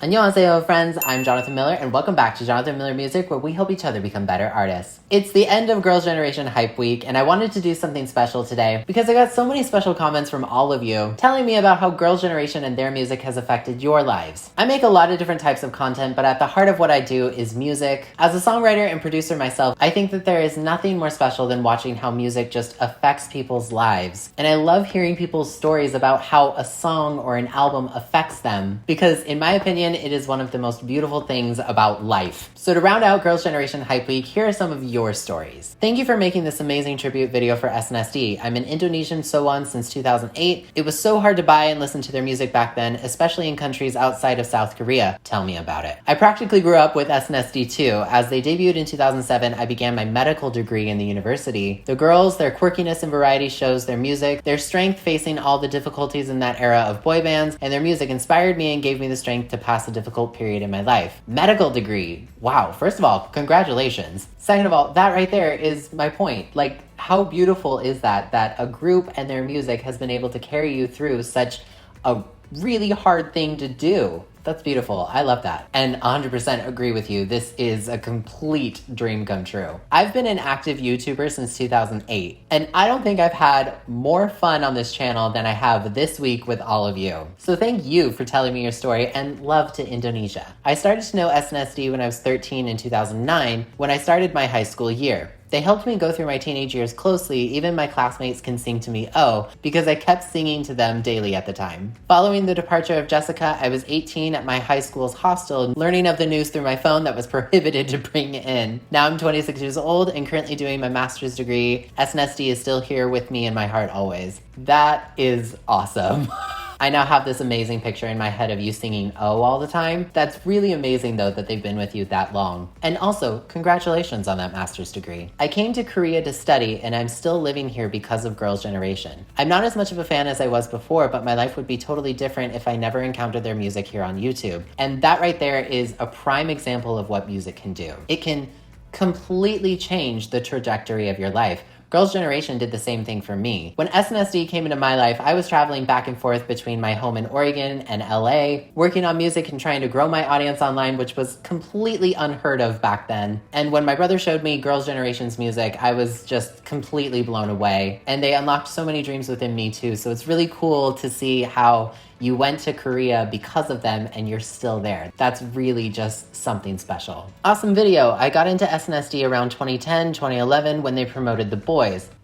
Annyeonghaseyo, friends. I'm Jonathan Miller, and welcome back to Jonathan Miller Music, where we help each other become better artists. It's the end of Girls' Generation Hype Week, and I wanted to do something special today because I got so many special comments from all of you telling me about how Girls' Generation and their music has affected your lives. I make a lot of different types of content, but at the heart of what I do is music. As a songwriter and producer myself, I think that there is nothing more special than watching how music just affects people's lives. And I love hearing people's stories about how a song or an album affects them, because in my opinion, it is one of the most beautiful things about life. So to round out Girls' Generation Hype Week, here are some of your stories. Thank you for making this amazing tribute video for SNSD. I'm an Indonesian Sowon since 2008. It was so hard to buy and listen to their music back then, especially in countries outside of South Korea. Tell me about it. I practically grew up with SNSD too. As they debuted in 2007, I began my medical degree in the university. The girls, their quirkiness in variety shows, their music, their strength facing all the difficulties in that era of boy bands, and their music inspired me and gave me the strength to pass a difficult period in my life. Medical degree. Wow. First of all, congratulations. Second of all, that right there is my point. Like, how beautiful is that a group and their music has been able to carry you through such a really hard thing to do? That's beautiful. I love that. And 100% agree with you. This is a complete dream come true. I've been an active YouTuber since 2008, and I don't think I've had more fun on this channel than I have this week with all of you. So thank you for telling me your story, and love to Indonesia. I started to know SNSD when I was 13 in 2009, when I started my high school year. They helped me go through my teenage years closely. Even my classmates can sing to me "Oh" because I kept singing to them daily at the time. Following the departure of Jessica, I was 18 at my high school's hostel, learning of the news through my phone that was prohibited to bring in. Now I'm 26 years old and currently doing my master's degree. SNSD is still here with me in my heart always. That is awesome. I now have this amazing picture in my head of you singing "Oh" all the time. That's really amazing though that they've been with you that long. And also, congratulations on that master's degree. I came to Korea to study, and I'm still living here because of Girls' Generation. I'm not as much of a fan as I was before, but my life would be totally different if I never encountered their music here on YouTube. And that right there is a prime example of what music can do. It can completely change the trajectory of your life. Girls' Generation did the same thing for me. When SNSD came into my life, I was traveling back and forth between my home in Oregon and LA, working on music and trying to grow my audience online, which was completely unheard of back then. And when my brother showed me Girls' Generation's music, I was just completely blown away. And they unlocked so many dreams within me too. So it's really cool to see how you went to Korea because of them and you're still there. That's really just something special. Awesome video. I got into SNSD around 2010, 2011 when they promoted The Boys.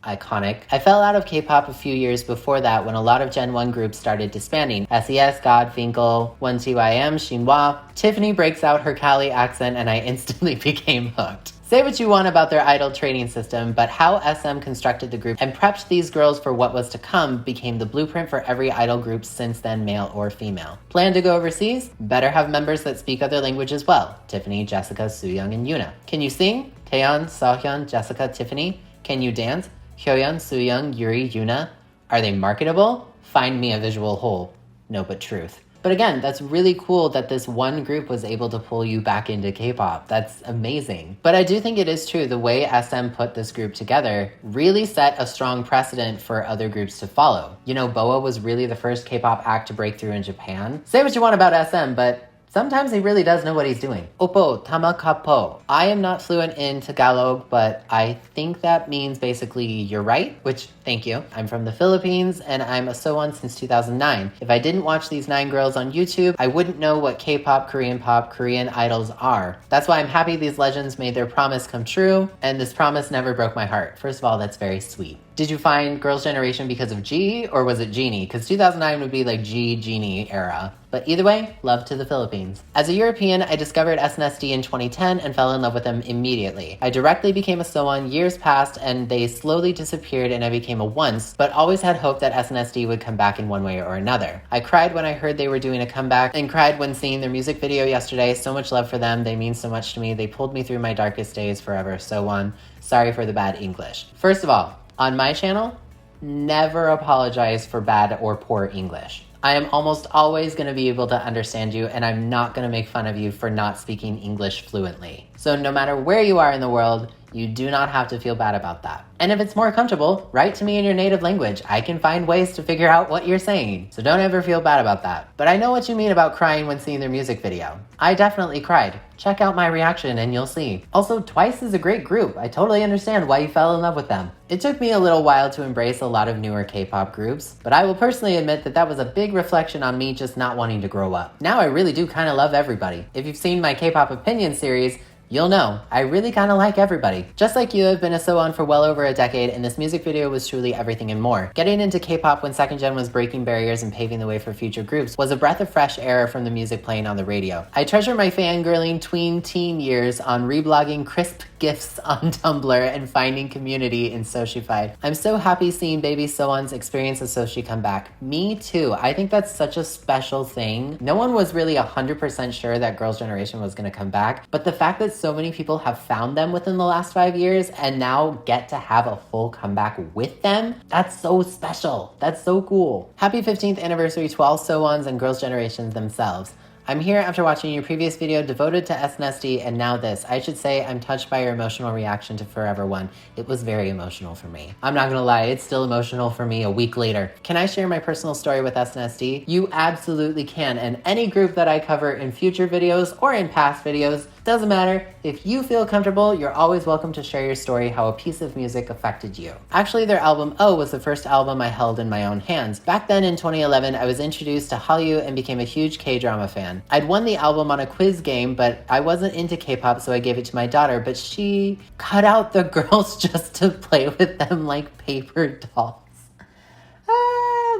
Iconic. I fell out of K-pop a few years before that when a lot of Gen 1 groups started disbanding. SES, God, Finkel, 1TYM, Shinhwa. Tiffany breaks out her Cali accent and I instantly became hooked. Say what you want about their idol training system, but how SM constructed the group and prepped these girls for what was to come became the blueprint for every idol group since then, male or female. Plan to go overseas? Better have members that speak other languages as well. Tiffany, Jessica, Sooyoung, and Yuna. Can you sing? Taeyeon, Seohyun, Jessica, Tiffany. Can you dance? Hyoyeon, Sooyoung, Yuri, Yuna. Are they marketable? Find me a visual hole. No, but truth. But again, that's really cool that this one group was able to pull you back into K-pop. That's amazing. But I do think it is true, the way SM put this group together really set a strong precedent for other groups to follow. You know, BoA was really the first K-pop act to break through in Japan. Say what you want about SM, but sometimes he really does know what he's doing. Opo, tama kapo. I am not fluent in Tagalog, but I think that means basically you're right, which, thank you. I'm from the Philippines, and I'm a Sowon since 2009. If I didn't watch these 9 girls on YouTube, I wouldn't know what K-pop, Korean idols are. That's why I'm happy these legends made their promise come true, and this promise never broke my heart. First of all, that's very sweet. Did you find Girls' Generation because of G, or was it Genie? Because 2009 would be like Genie era. But either way, love to the Philippines. As a European, I discovered SNSD in 2010 and fell in love with them immediately. I directly became a Sowon, years passed, and they slowly disappeared and I became a once, but always had hope that SNSD would come back in one way or another. I cried when I heard they were doing a comeback and cried when seeing their music video yesterday. So much love for them. They mean so much to me. They pulled me through my darkest days forever. Sowon. Sorry for the bad English. First of all, on my channel, never apologize for bad or poor English. I am almost always going to be able to understand you, and I'm not going to make fun of you for not speaking English fluently. So no matter where you are in the world, You do not have to feel bad about that. And if it's more comfortable, write to me in your native language. I can find ways to figure out what you're saying. So don't ever feel bad about that. But I know what you mean about crying when seeing their music video. I definitely cried. Check out my reaction and you'll see. Also, Twice is a great group. I totally understand why you fell in love with them. It took me a little while to embrace a lot of newer K-pop groups, but I will personally admit that that was a big reflection on me just not wanting to grow up. Now I really do kind of love everybody. If you've seen my K-pop opinion series, you'll know, I really kind of like everybody. Just like you, I've been a So-on for well over a decade, and this music video was truly everything and more. Getting into K-pop when second gen was breaking barriers and paving the way for future groups was a breath of fresh air from the music playing on the radio. I treasure my fangirling tween teen years on reblogging crisp GIFs on Tumblr and finding community in Soshified. I'm so happy seeing baby So-on's experience of Soshi come back. Me too. I think that's such a special thing. No one was really 100% sure that Girls' Generation was going to come back, but the fact that so many people have found them within the last 5 years and now get to have a full comeback with them, that's so special. That's so cool. Happy 15th anniversary to all So-ons and Girls' Generations themselves. I'm here after watching your previous video devoted to SNSD and now this. I should say I'm touched by your emotional reaction to Forever One. It was very emotional for me. I'm not gonna lie, it's still emotional for me a week later. Can I share my personal story with SNSD? You absolutely can, and any group that I cover in future videos or in past videos, doesn't matter. If you feel comfortable, you're always welcome to share your story, how a piece of music affected you. Actually, their album Oh was the first album I held in my own hands. Back then in 2011, I was introduced to Hallyu and became a huge K-drama fan. I'd won the album on a quiz game, but I wasn't into K-pop, so I gave it to my daughter, but she cut out the girls just to play with them like paper dolls.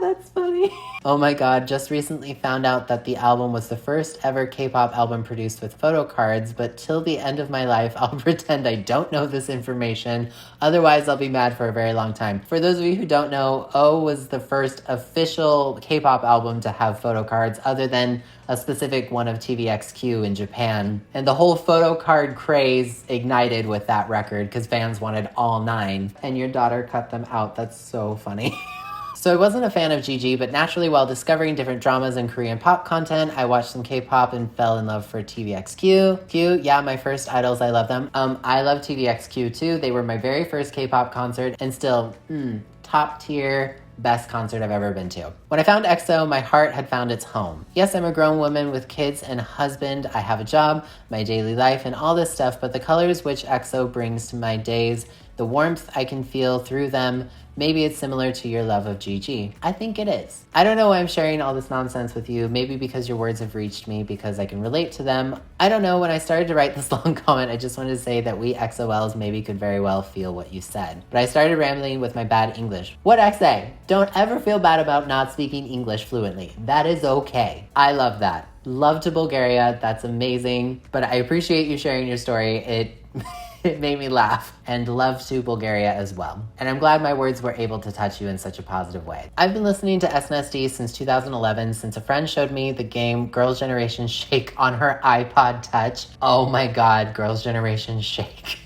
That's funny. Oh my god, just recently found out that the album was the first ever K-pop album produced with photo cards, but till the end of my life, I'll pretend I don't know this information. Otherwise, I'll be mad for a very long time. For those of you who don't know, O was the first official K-pop album to have photo cards, other than a specific one of TVXQ in Japan. And the whole photo card craze ignited with that record because fans wanted all 9. And your daughter cut them out. That's so funny. So I wasn't a fan of GG, but naturally while discovering different dramas and Korean pop content, I watched some K-pop and fell in love for TVXQ. Yeah, my first idols, I love them. I love TVXQ too. They were my very first K-pop concert and still, top tier, best concert I've ever been to. When I found EXO, my heart had found its home. Yes, I'm a grown woman with kids and a husband. I have a job, my daily life, and all this stuff, but the colors which EXO brings to my days, the warmth I can feel through them, maybe it's similar to your love of GG. I think it is. I don't know why I'm sharing all this nonsense with you. Maybe because your words have reached me, because I can relate to them. I don't know. When I started to write this long comment, I just wanted to say that we XOLs maybe could very well feel what you said. But I started rambling with my bad English. What'd I say? Don't ever feel bad about not speaking English fluently. That is okay. I love that. Love to Bulgaria. That's amazing. But I appreciate you sharing your story. It made me laugh, and love to Bulgaria as well. And I'm glad my words were able to touch you in such a positive way. I've been listening to SNSD since 2011, since a friend showed me the game Girls' Generation Shake on her iPod Touch. Oh my god, Girls' Generation Shake.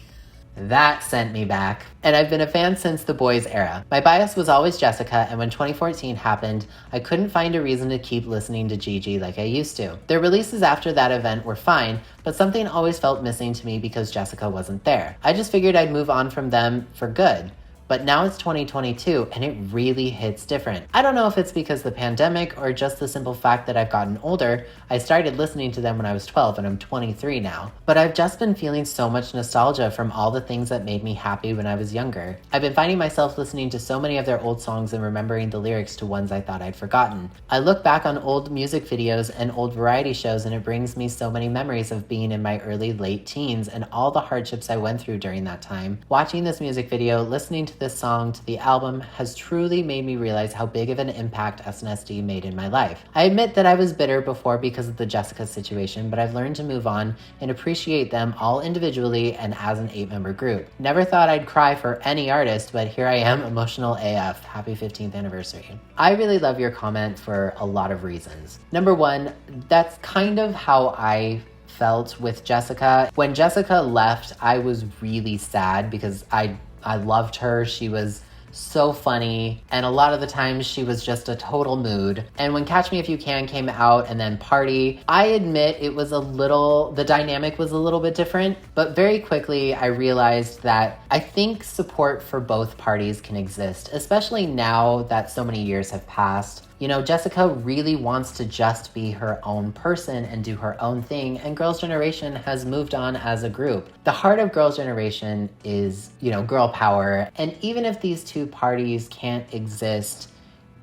That sent me back. And I've been a fan since the boys era. My bias was always Jessica, and when 2014 happened, I couldn't find a reason to keep listening to GG like I used to. Their releases after that event were fine, but something always felt missing to me because Jessica wasn't there. I just figured I'd move on from them for good. But now it's 2022 and it really hits different. I don't know if it's because of the pandemic or just the simple fact that I've gotten older. I started listening to them when I was 12 and I'm 23 now. But I've just been feeling so much nostalgia from all the things that made me happy when I was younger. I've been finding myself listening to so many of their old songs and remembering the lyrics to ones I thought I'd forgotten. I look back on old music videos and old variety shows and it brings me so many memories of being in my early late teens and all the hardships I went through during that time. Watching this music video, listening to this song to the album has truly made me realize how big of an impact SNSD made in my life. I admit that I was bitter before because of the Jessica situation, but I've learned to move on and appreciate them all individually and as an 8-member group. Never thought I'd cry for any artist, but here I am, emotional AF. Happy 15th anniversary. I really love your comment for a lot of reasons. Number one, that's kind of how I felt with Jessica. When Jessica left, I was really sad because I loved her. She was so funny, and a lot of the times she was just a total mood. And when Catch Me If You Can came out and then Party, I admit the dynamic was a little bit different, but very quickly I realized that I think support for both parties can exist, especially now that so many years have passed. You know, Jessica really wants to just be her own person and do her own thing, and Girls' Generation has moved on as a group. The heart of Girls' Generation is, you know, girl power, and even if these two parties can't exist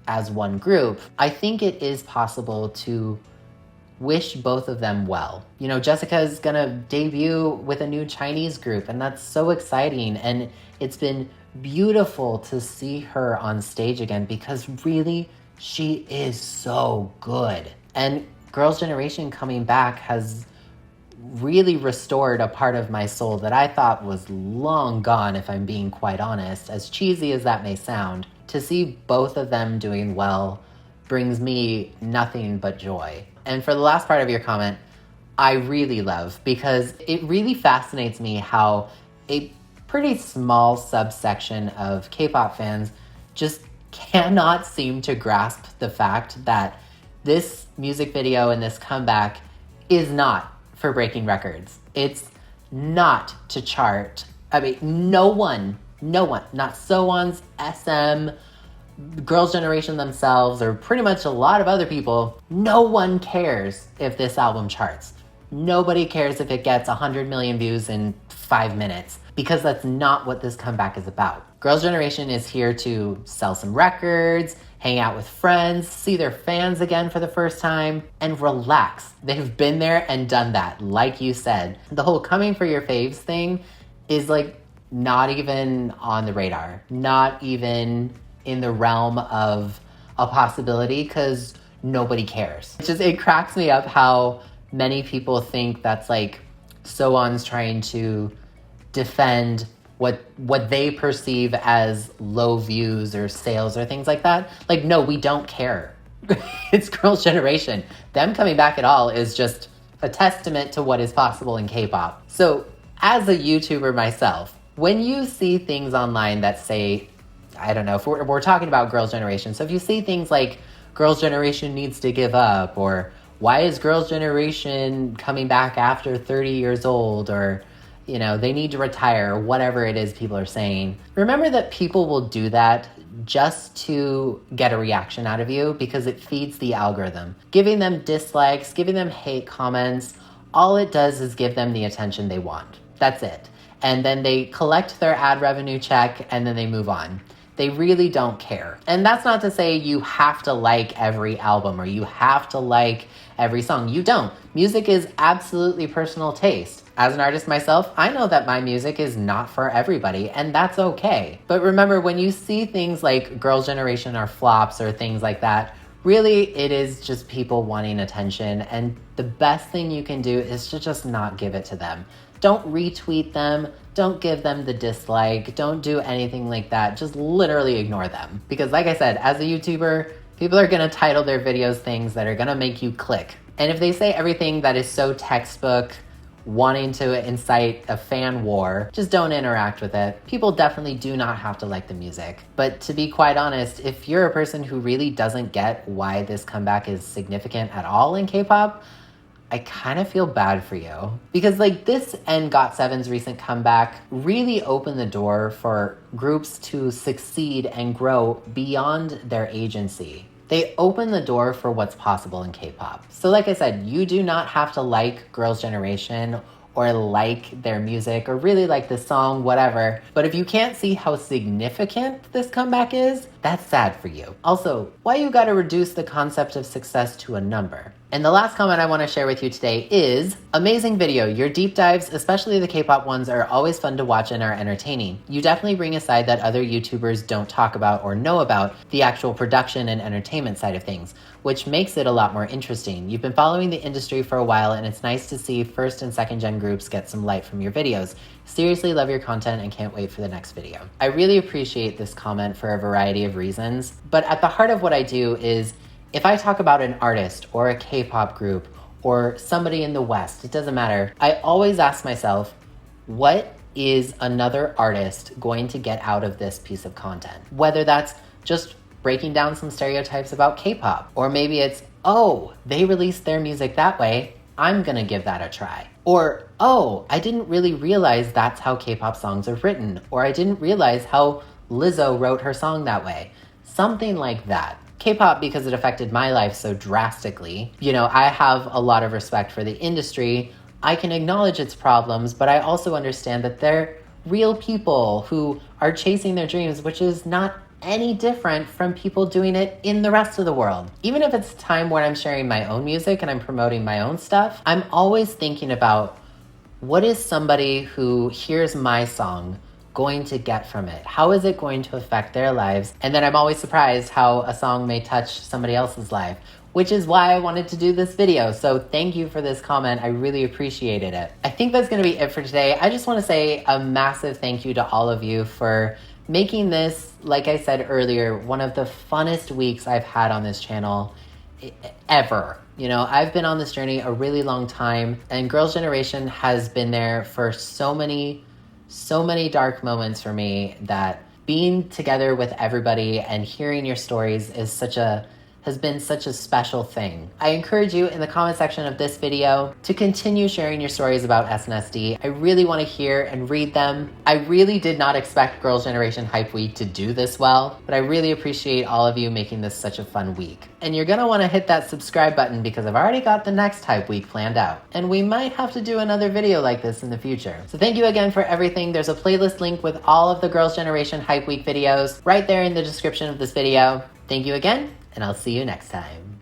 as one group, I think it is possible to wish both of them well. You know, Jessica is gonna debut with a new Chinese group, and that's so exciting, and it's been beautiful to see her on stage again because really, she is so good. And Girls' Generation coming back has really restored a part of my soul that I thought was long gone, if I'm being quite honest. As cheesy as that may sound, to see both of them doing well brings me nothing but joy. And for the last part of your comment, I really love, because it really fascinates me how a pretty small subsection of K-pop fans just cannot seem to grasp the fact that this music video and this comeback is not for breaking records. It's not to chart. I mean, no one, not So-On's, SM, Girls' Generation themselves, or pretty much a lot of other people, no one cares if this album charts. Nobody cares if it gets 100 million views in 5 minutes, because that's not what this comeback is about. Girls' Generation is here to sell some records, hang out with friends, see their fans again for the first time, and relax. They've been there and done that, like you said. The whole coming for your faves thing is like not even on the radar, not even in the realm of a possibility, because nobody cares. It cracks me up how many people think that's like So-On's trying to defend what they perceive as low views or sales or things like that. Like, no, we don't care. It's Girls' Generation. Them coming back at all is just a testament to what is possible in K-pop. So as a YouTuber myself, when you see things online that say, I don't know, if we're talking about Girls' Generation, so if you see things like Girls' Generation needs to give up, or why is Girls' Generation coming back after 30 years old, or, you know, they need to retire, or whatever it is people are saying, remember that people will do that just to get a reaction out of you, because it feeds the algorithm. Giving them dislikes, giving them hate comments, all it does is give them the attention they want. That's it. And then they collect their ad revenue check, and then they move on. They really don't care. And that's not to say you have to like every album or you have to like every song. You don't. Music is absolutely personal taste. As an artist myself, I know that my music is not for everybody, and that's okay. But remember, when you see things like Girls' Generation are flops or things like that, really it is just people wanting attention, and the best thing you can do is to just not give it to them. Don't retweet them, don't give them the dislike, don't do anything like that. Just literally ignore them. Because like I said, as a YouTuber, people are gonna title their videos things that are gonna make you click. And if they say everything that is so textbook, wanting to incite a fan war, just don't interact with it. People definitely do not have to like the music. But to be quite honest, if you're a person who really doesn't get why this comeback is significant at all in K-pop, I kind of feel bad for you. Because like this and GOT7's recent comeback really opened the door for groups to succeed and grow beyond their agency. They open the door for what's possible in K-pop. So like I said, you do not have to like Girls' Generation or like their music or really like the song, whatever. But if you can't see how significant this comeback is, that's sad for you. Also, why you gotta reduce the concept of success to a number? And the last comment I want to share with you today is, amazing video. Your deep dives, especially the K-pop ones, are always fun to watch and are entertaining. You definitely bring a side that other YouTubers don't talk about or know about, the actual production and entertainment side of things, which makes it a lot more interesting. You've been following the industry for a while, and it's nice to see first and second gen groups get some light from your videos. Seriously love your content and can't wait for the next video. I really appreciate this comment for a variety of reasons, but at the heart of what I do is, if I talk about an artist or a K-pop group or somebody in the West, it doesn't matter. I always ask myself, what is another artist going to get out of this piece of content? Whether that's just breaking down some stereotypes about K-pop, or maybe it's, oh, they released their music that way, I'm gonna give that a try. Or, oh, I didn't really realize that's how K-pop songs are written, or I didn't realize how Lizzo wrote her song that way. Something like that. K-pop, because it affected my life so drastically, I have a lot of respect for the industry. I can acknowledge its problems, but I also understand that they're real people who are chasing their dreams, which is not any different from people doing it in the rest of the world. Even if it's time when I'm sharing my own music and I'm promoting my own stuff, I'm always thinking about, what is somebody who hears my song going to get from it? How is it going to affect their lives? And then I'm always surprised how a song may touch somebody else's life, which is why I wanted to do this video. So thank you for this comment. I really appreciated it. I think that's gonna be it for today. I just wanna say a massive thank you to all of you for making this, like I said earlier, one of the funnest weeks I've had on this channel ever. I've been on this journey a really long time, and Girls' Generation has been there for so many dark moments for me, that being together with everybody and hearing your stories has been such a special thing. I encourage you in the comment section of this video to continue sharing your stories about SNSD. I really want to hear and read them. I really did not expect Girls' Generation Hype Week to do this well, but I really appreciate all of you making this such a fun week. And you're gonna want to hit that subscribe button, because I've already got the next Hype Week planned out. And we might have to do another video like this in the future. So thank you again for everything. There's a playlist link with all of the Girls' Generation Hype Week videos right there in the description of this video. Thank you again, and I'll see you next time.